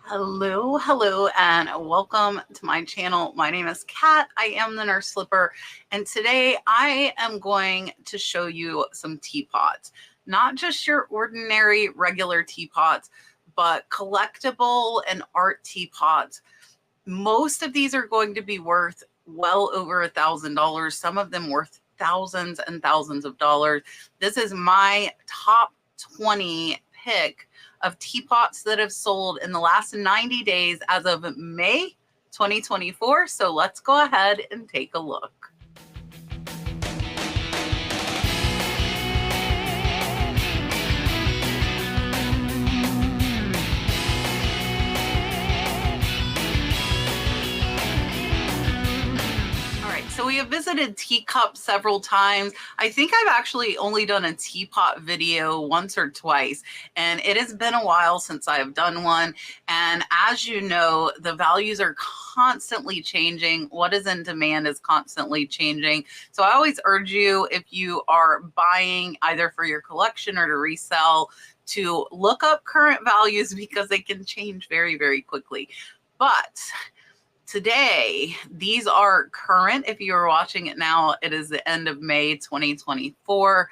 Hello, and welcome to my channel. My name is Kat. I am the Nurse Slipper, and today I am going to show you some teapots. Not just your ordinary regular teapots, but collectible and art teapots. Most of these are going to be worth well over $1,000. Some of them worth thousands and thousands of dollars. This is my top 20 pick of teapots that have sold in the last 90 days as of May 2024. So let's go ahead and take a look. So we have visited teacups several times. I think I've actually only done a teapot video once or twice, and it has been a while since I have done one. And as you know, the values are constantly changing. What is in demand is constantly changing. So I always urge you, if you are buying either for your collection or to resell, to look up current values because they can change very, very quickly. But today, these are current. If you are watching it now, it is the end of May 2024.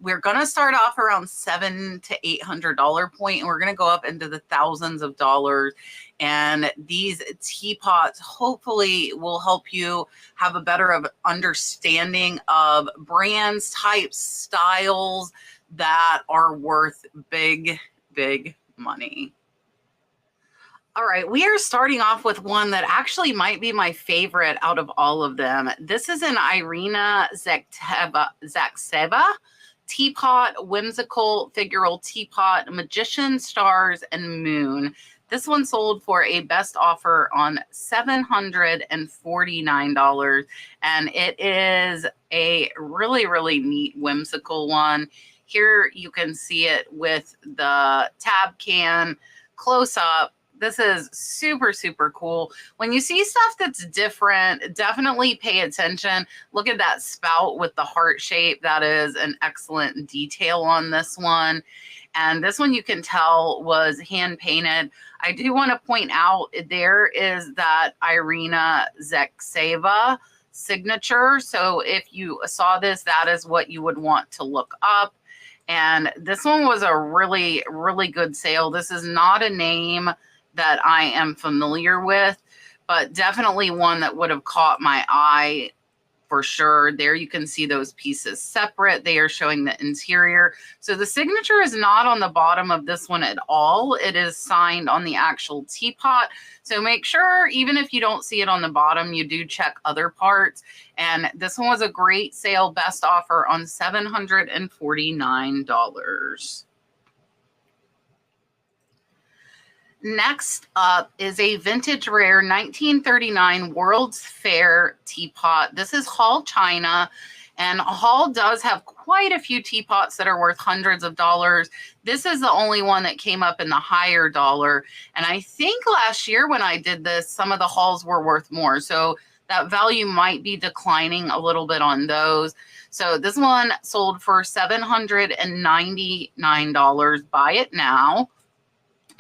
We're going to start off around $700 to $800 point, and we're going to go up into the thousands of dollars. And these teapots hopefully will help you have a better understanding of brands, types, styles that are worth big, big money. All right, we are starting off with one that actually might be my favorite out of all of them. This is an Irina Zakseva teapot, whimsical figural teapot, magician, stars, and moon. This one sold for a best offer on $749, and it is a really, really neat, whimsical one. Here you can see it with the tab can close up. This is super, super cool. When you see stuff that's different, definitely pay attention. Look at that spout with the heart shape. That is an excellent detail on this one. And this one you can tell was hand painted. I do want to point out there is that Irina Zakseva signature. So if you saw this, that is what you would want to look up. And this one was a really, really good sale. This is not a name that I am familiar with, but definitely one that would have caught my eye for sure. There you can see those pieces separate. They are showing the interior. So the signature is not on the bottom of this one at all. It is signed on the actual teapot. So make sure, even if you don't see it on the bottom, you do check other parts. And this one was a great sale, best offer on $749. Next up is a vintage rare 1939 World's Fair teapot. This is Hall China, and Hall does have quite a few teapots that are worth hundreds of dollars. This is the only one that came up in the higher dollar. And I think last year when I did this, some of the Halls were worth more. So that value might be declining a little bit on those. So this one sold for $799. Buy it now.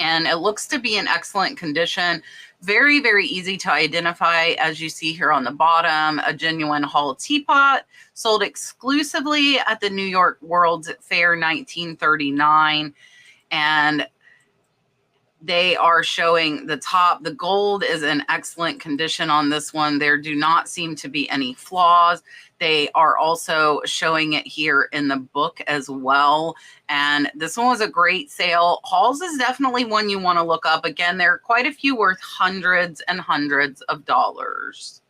And it looks to be in excellent condition. Very, very easy to identify, as you see here on the bottom. A genuine Hall teapot, sold exclusively at the New York World's Fair 1939. And they are showing the top. The gold is in excellent condition on this one. There do not seem to be any flaws. They are also showing it here in the book as well. And this one was a great sale. Halls is definitely one you want to look up. Again, there are quite a few worth hundreds and hundreds of dollars.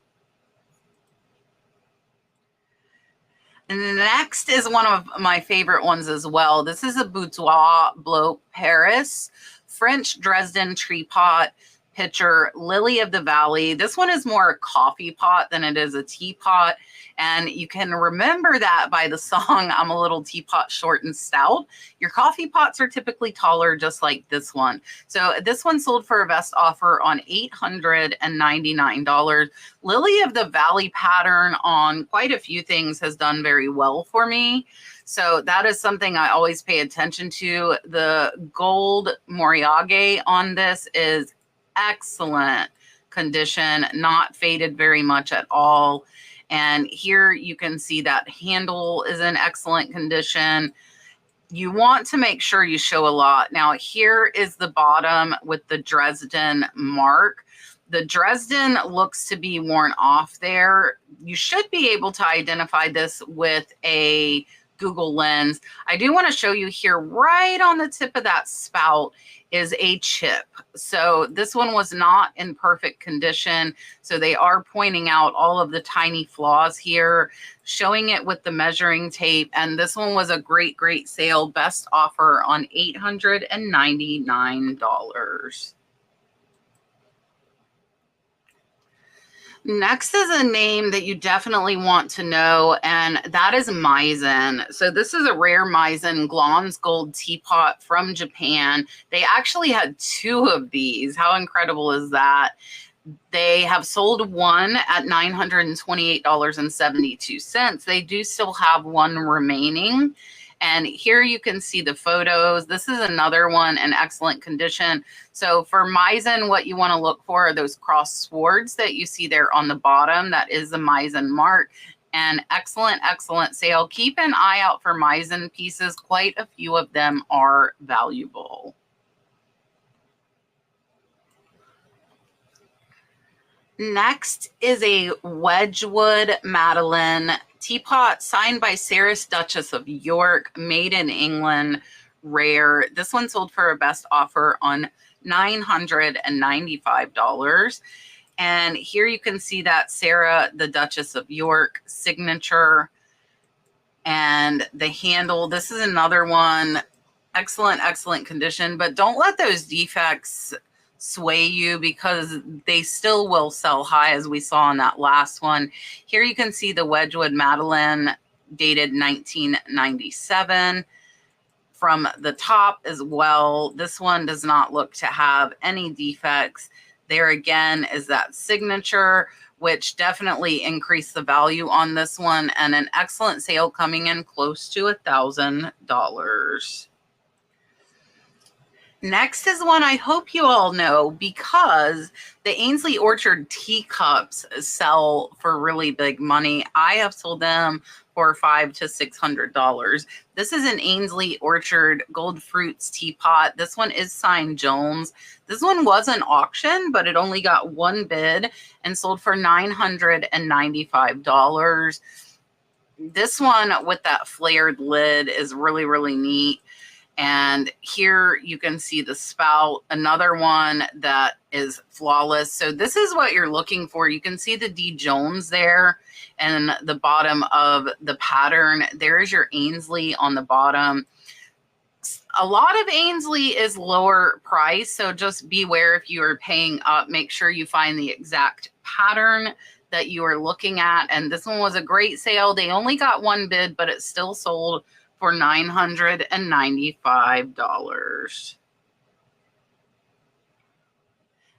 And next is one of my favorite ones as well. This is a Boudoir Bleu Paris French Dresden tree pot pitcher, Lily of the Valley. This one is more a coffee pot than it is a teapot. And you can remember that by the song, I'm a Little Teapot Short and Stout. Your coffee pots are typically taller, just like this one. So this one sold for a best offer on $899. Lily of the Valley pattern on quite a few things has done very well for me. So that is something I always pay attention to. The gold moriage on this is excellent condition, not faded very much at all. And here you can see that handle is in excellent condition. You want to make sure you show a lot. Now here is the bottom with the Dresden mark. The Dresden looks to be worn off there. You should be able to identify this with a Google lens. I do want to show you here, right on the tip of that spout is a chip. So this one was not in perfect condition. So they are pointing out all of the tiny flaws here, showing it with the measuring tape. And this one was a great, great sale. Best offer on $899. Next is a name that you definitely want to know, and that is Meissen. So this is a rare Meissen Glans Gold teapot from Japan. They actually had 2 of these. How incredible is that? They have sold one at $928.72. They do still have one remaining. And here you can see the photos. This is another one in excellent condition. So for Meissen, what you want to look for are those cross swords that you see there on the bottom. That is the Meissen mark. And excellent, excellent sale. Keep an eye out for Meissen pieces. Quite a few of them are valuable. Next is a Wedgwood Madeleine teapot signed by Sarah's Duchess of York, made in England, rare. This one sold for a best offer on $995. And here you can see that Sarah, the Duchess of York signature and the handle. This is another one, excellent, excellent condition, but don't let those defects sway you because they still will sell high, as we saw on that last one. Here you can see the Wedgwood Madeleine, dated 1997 from the top as well. This one does not look to have any defects. There again is that signature, which definitely increased the value on this one, and an excellent sale coming in close to $1,000. Next is one I hope you all know, because the Ainsley Orchard teacups sell for really big money. I have sold them for $500 to $600. This is an Ainsley Orchard Gold Fruits teapot. This one is signed Jones. This one was an auction, but it only got one bid and sold for $995. This one with that flared lid is really, really neat. And here you can see the spout, another one that is flawless. So this is what you're looking for. You can see the D. Jones there and the bottom of the pattern. There's your Ainsley on the bottom. A lot of Ainsley is lower price, so just beware if you are paying up. Make sure you find the exact pattern that you are looking at. And this one was a great sale. They only got one bid, but it still sold for $995.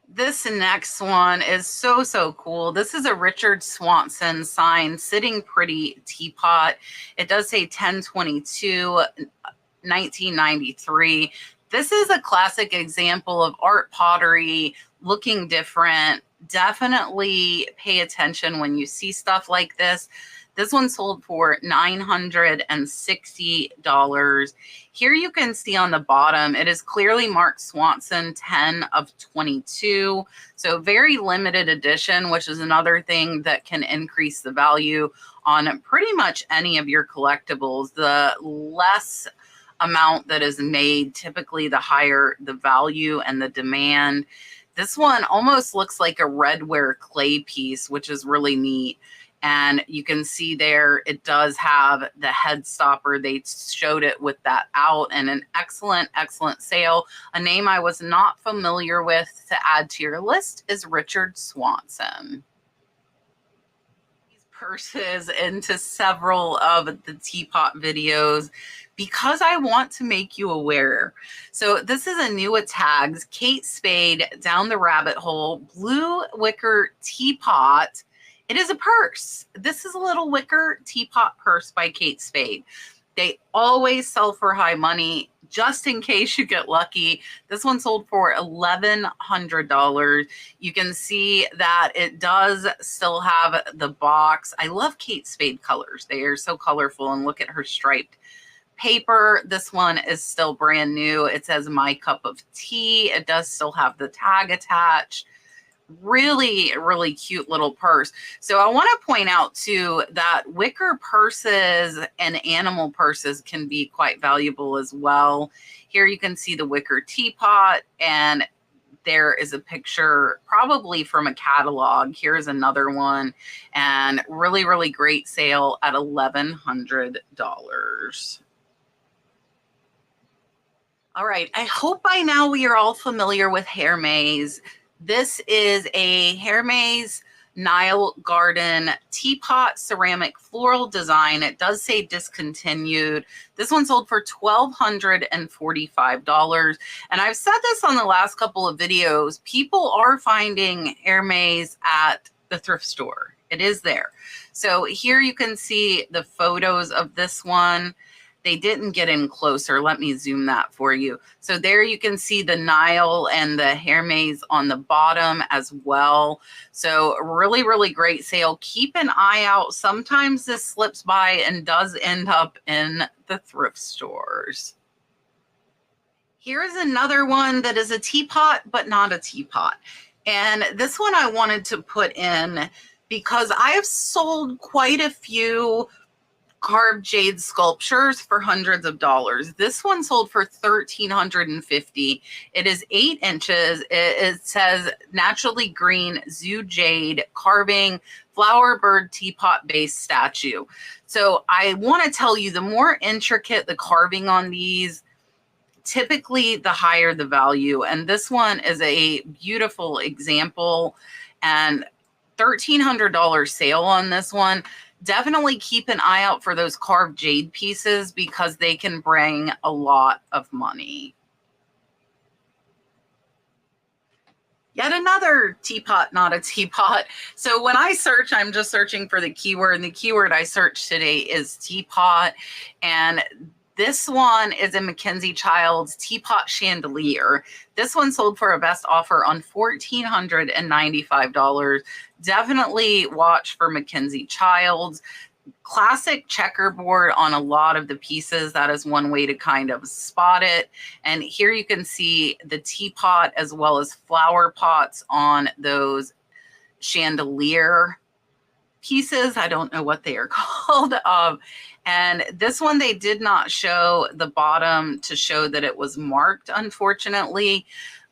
This next one is so, so cool. This is a Richard Swanson signed Sitting Pretty teapot. It does say 1022, 1993. This is a classic example of art pottery looking different. Definitely pay attention when you see stuff like this. This one sold for $960. Here you can see on the bottom, it is clearly marked Swanson 10 of 22. So very limited edition, which is another thing that can increase the value on pretty much any of your collectibles. The less amount that is made, typically the higher the value and the demand. This one almost looks like a redware clay piece, which is really neat. And you can see there, it does have the head stopper. They showed it with that out, and an excellent, excellent sale. A name I was not familiar with to add to your list is Richard Swanson. These purses into several of the teapot videos because I want to make you aware. So this is a new Tags Kate Spade Down the Rabbit Hole Blue Wicker Teapot. It is a purse. This is a little wicker teapot purse by Kate Spade. They always sell for high money. just in case you get lucky. This one sold for $1,100. You can see that it does still have the box. I love Kate Spade colors. They are so colorful, and look at her striped paper. This one is still brand new. It says "My Cup of Tea." It does still have the tag attached. Really, really cute little purse. So I want to point out too that wicker purses and animal purses can be quite valuable as well. Here you can see the wicker teapot, and there is a picture probably from a catalog. Here's another one, and really, really great sale at $1,100. All right, I hope by now we are all familiar with Hermes. This is a Hermes Nile Garden teapot ceramic floral design. It does say discontinued. This one sold for $1,245. And I've said this on the last couple of videos, people are finding Hermes at the thrift store. It is there. So here you can see the photos of this one. They didn't get in closer. Let me zoom that for you. So there you can see the Nile and the Hermes on the bottom as well. So really, really great sale. Keep an eye out. Sometimes this slips by and does end up in the thrift stores. Here's another one that is a teapot, but not a teapot. And this one I wanted to put in because I have sold quite a few carved jade sculptures for hundreds of dollars. This one sold for $1,350. It is 8 inches. It says naturally green zoo jade carving flower bird teapot base statue. So I want to tell you, the more intricate the carving on these, typically the higher the value. And this one is a beautiful example, and $1,300 sale on this one. Definitely keep an eye out for those carved jade pieces because they can bring a lot of money. Yet another teapot, not a teapot. So when I search, I'm just searching for the keyword, and the keyword I searched today is teapot. And this one is a Mackenzie Childs teapot chandelier. This one sold for a best offer on $1,495. Definitely watch for Mackenzie Childs. Classic checkerboard on a lot of the pieces. That is one way to kind of spot it. And here you can see the teapot as well as flower pots on those chandelier pieces. I don't know what they are called. And this one, they did not show the bottom to show that it was marked, unfortunately,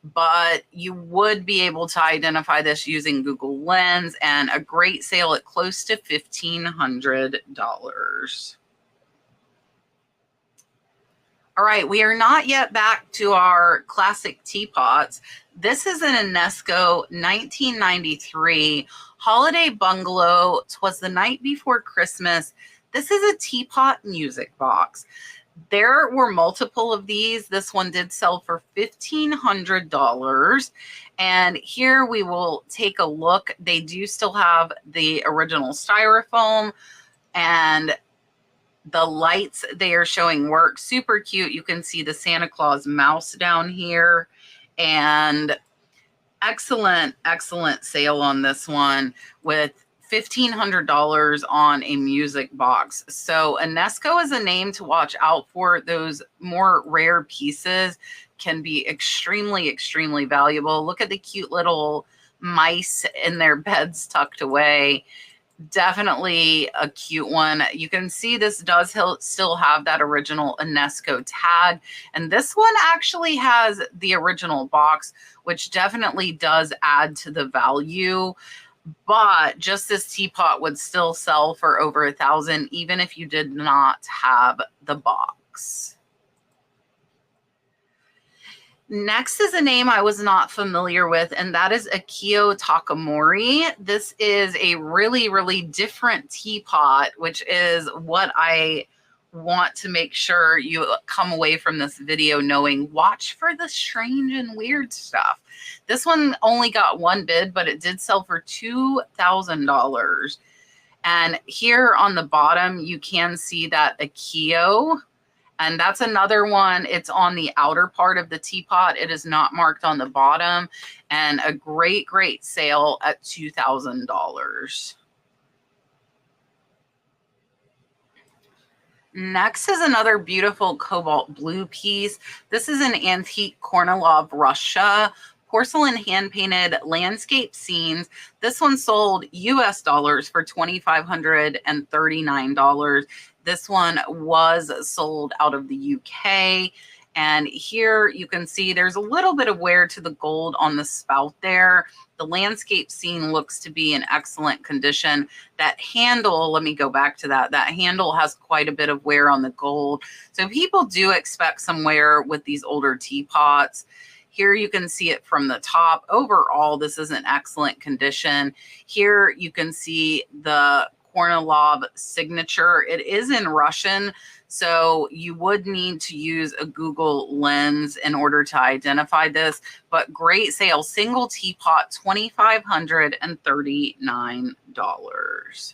but you would be able to identify this using Google Lens, and a great sale at close to $1,500. All right, we are not yet back to our classic teapots. This is an UNESCO 1993 holiday bungalow. 'Twas the night before Christmas. This is a teapot music box. There were multiple of these. This one did sell for $1,500. And here we will take a look. They do still have the original styrofoam, and the lights they are showing work. Super cute. You can see the Santa Claus mouse down here, and excellent, excellent sale on this one with $1,500 on a music box. So UNESCO is a name to watch out for. Those more rare pieces can be extremely, extremely valuable. Look at the cute little mice in their beds tucked away. Definitely a cute one. You can see this does still have that original UNESCO tag. And this one actually has the original box, which definitely does add to the value. But just this teapot would still sell for over $1,000, even if you did not have the box. Next is a name I was not familiar with, and that is Akio Takamori. This is a really, really different teapot, which is what I want to make sure you come away from this video knowing. Watch for the strange and weird stuff. This one only got one bid, but it did sell for $2,000. And here on the bottom, you can see that Akio, And that's another one. It's on the outer part of the teapot. It is not marked on the bottom. And a great, great sale at $2,000. Next is another beautiful cobalt blue piece. This is an antique Kornilov Russia porcelain hand-painted landscape scenes. This one sold US dollars for $2,539. This one was sold out of the UK. And here you can see there's a little bit of wear to the gold on the spout there. The landscape scene looks to be in excellent condition. That handle, let me go back to that. That handle has quite a bit of wear on the gold. So people do expect some wear with these older teapots. Here you can see it from the top. Overall, this is in excellent condition. Here you can see the Kornilov signature. It is in Russian, so you would need to use a Google lens in order to identify this, but great sale. Single teapot, $2,539.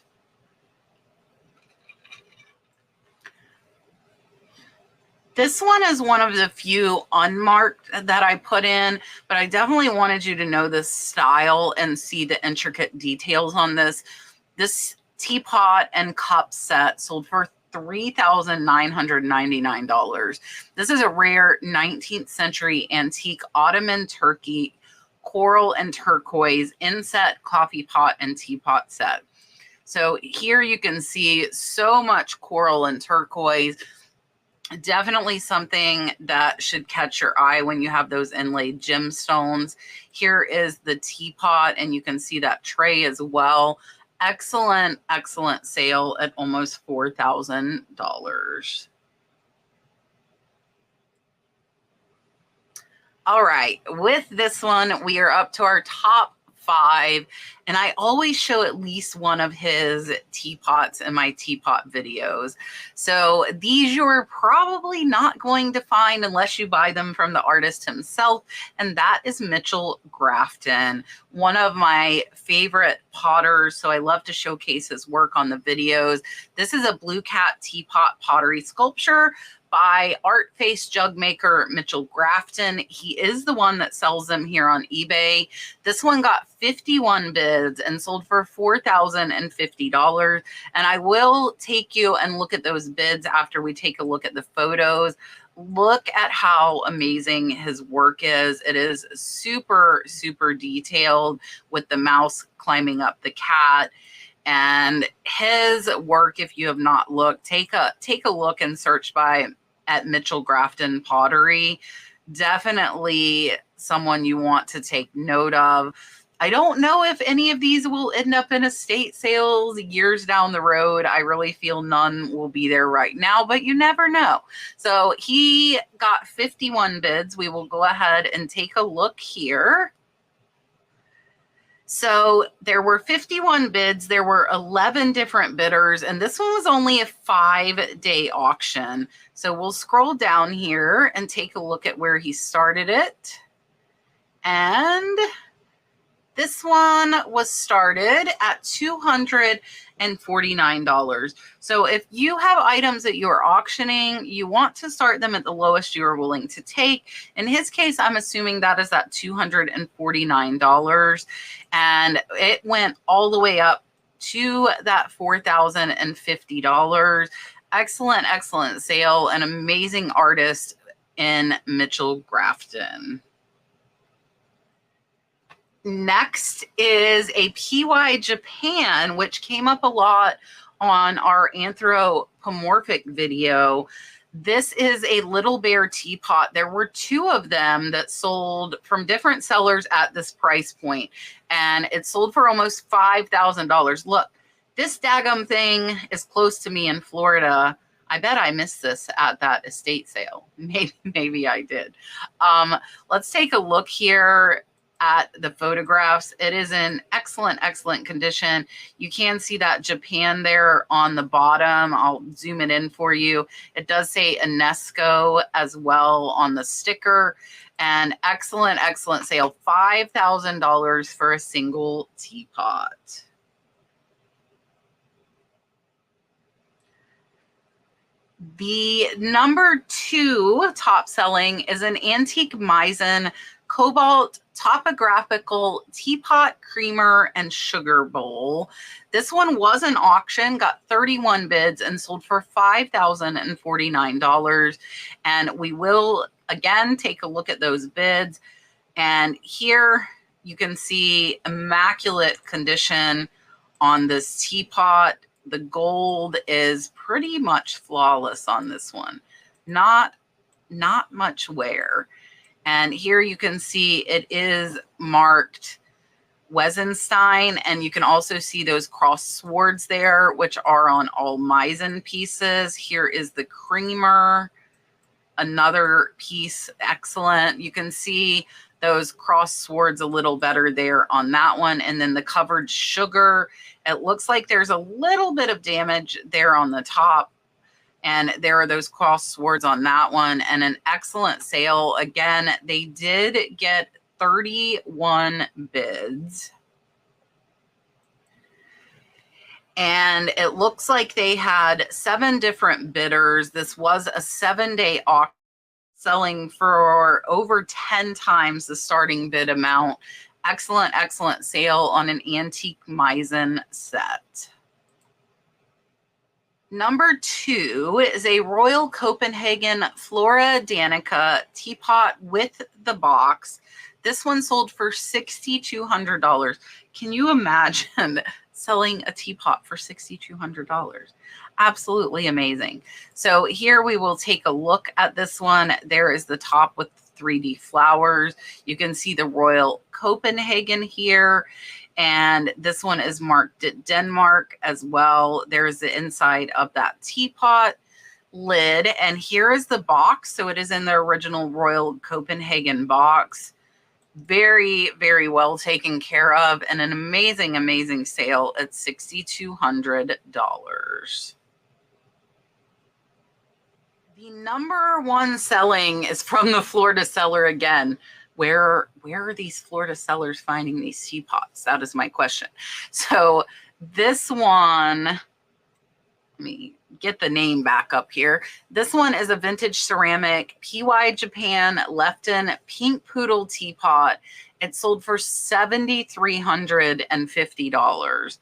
This one is one of the few unmarked that I put in, but I definitely wanted you to know this style and see the intricate details on this. This teapot and cup set sold for $3,999. This is a rare 19th century antique Ottoman Turkey coral and turquoise inset coffee pot and teapot set. So here you can see so much coral and turquoise. Definitely something that should catch your eye when you have those inlaid gemstones. Here is the teapot, and you can see that tray as well. Excellent, excellent sale at almost $4,000. All right, with this one, we are up to our top 5, and I always show at least one of his teapots in my teapot videos. So these you're probably not going to find unless you buy them from the artist himself, and that is Mitchell Grafton, one of my favorite potters, so I love to showcase his work on the videos. This is a Blue Cat teapot pottery sculpture by art face jug maker Mitchell Grafton. He is the one that sells them here on eBay. This one got 51 bids and sold for $4,050. And I will take you and look at those bids after we take a look at the photos. Look at how amazing his work is. It is super, super detailed with the mouse climbing up the cat. And his work, if you have not looked, take a look and search at Mitchell Grafton Pottery. Definitely someone you want to take note of. I don't know if any of these will end up in estate sales years down the road. I really feel none will be there right now, but you never know. So he got 51 bids. We will go ahead and take a look here. So there were 51 bids. There were 11 different bidders, and this one was only a 5-day auction. So we'll scroll down here and take a look at where he started it. And this one was started at $249. So if you have items that you're auctioning, you want to start them at the lowest you are willing to take. In his case, I'm assuming that is at $249. And it went all the way up to that $4,050. Excellent, excellent sale. An amazing artist in Mitchell Grafton. Next is a PY Japan, which came up a lot on our anthropomorphic video. This is a Little Bear teapot. There were 2 of them that sold from different sellers at this price point, and it sold for almost $5,000. Look, this daggum thing is close to me in Florida. I bet I missed this at that estate sale. Maybe I did. Let's take a look here at the photographs. It is in excellent, excellent condition. You can see that Japan there on the bottom. I'll zoom it in for you. It does say UNESCO as well on the sticker. And excellent, excellent sale. $5,000 for a single teapot. The number 2 top selling is an antique Meissen Cobalt topographical teapot, creamer, and sugar bowl. This one was an auction, got 31 bids, and sold for $5,049. And we will, again, take a look at those bids. And here you can see immaculate condition on this teapot. The gold is pretty much flawless on this one. Not much wear. And here you can see it is marked Wesenstein, and you can also see those cross swords there, which are on all Meissen pieces. Here is the creamer, another piece, excellent. You can see those cross swords a little better there on that one. And then the covered sugar, it looks like there's a little bit of damage there on the top. And there are those cross swords on that one, and an excellent sale. Again, they did get 31 bids. And it looks like they had 7 different bidders. This was a 7-day auction, selling for over 10 times the starting bid amount. Excellent, excellent sale on an antique Meissen set. Number 2 is a Royal Copenhagen Flora Danica teapot with the box. This one sold for $6,200. Can you imagine selling a teapot for $6,200? Absolutely amazing. So here we will take a look at this one. There is the top with 3D flowers. You can see the Royal Copenhagen here. And this one is marked at Denmark as well. There's the inside of that teapot lid. And here is the box. So it is in the original Royal Copenhagen box. Very, very well taken care of, and an amazing, amazing sale at $6,200. The number 1 selling is from the Florida seller again. Where are these Florida sellers finding these teapots? That is my question. So this one, let me get the name back up here. This one is a vintage ceramic PY Japan Lefton Pink Poodle teapot. It sold for $7,350.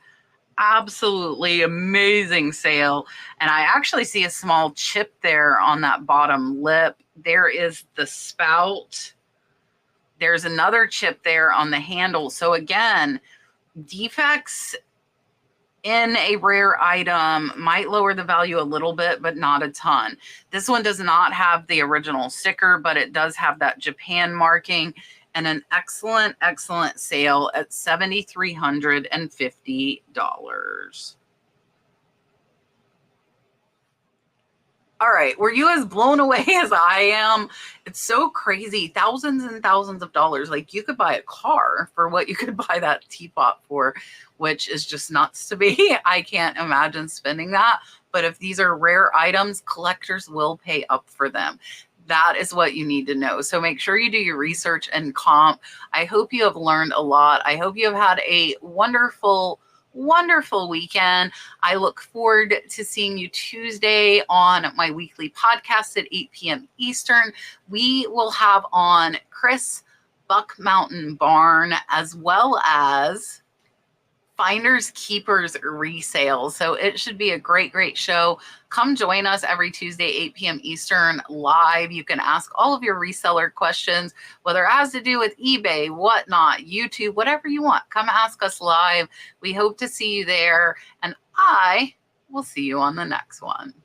Absolutely amazing sale. And I actually see a small chip there on that bottom lip. There is the spout. There's another chip there on the handle. So again, defects in a rare item might lower the value a little bit, but not a ton. This one does not have the original sticker, but it does have that Japan marking, and an excellent, excellent sale at $7,350. All right, were you as blown away as I am? It's so crazy. Thousands and thousands of dollars. Like, you could buy a car for what you could buy that teapot for, which is just nuts to me. I can't imagine spending that. But if these are rare items, collectors will pay up for them. That is what you need to know. So make sure you do your research and comp. I hope you have learned a lot. I hope you have had a wonderful weekend. I look forward to seeing you Tuesday on my weekly podcast at 8 p.m. Eastern. We will have on Chris Buck Mountain Barn, as well as Finders Keepers resale. So it should be a great, great show. Come join us every Tuesday, 8 p.m. Eastern live. You can ask all of your reseller questions, whether it has to do with eBay, whatnot, YouTube, whatever you want. Come ask us live. We hope to see you there, and I will see you on the next one.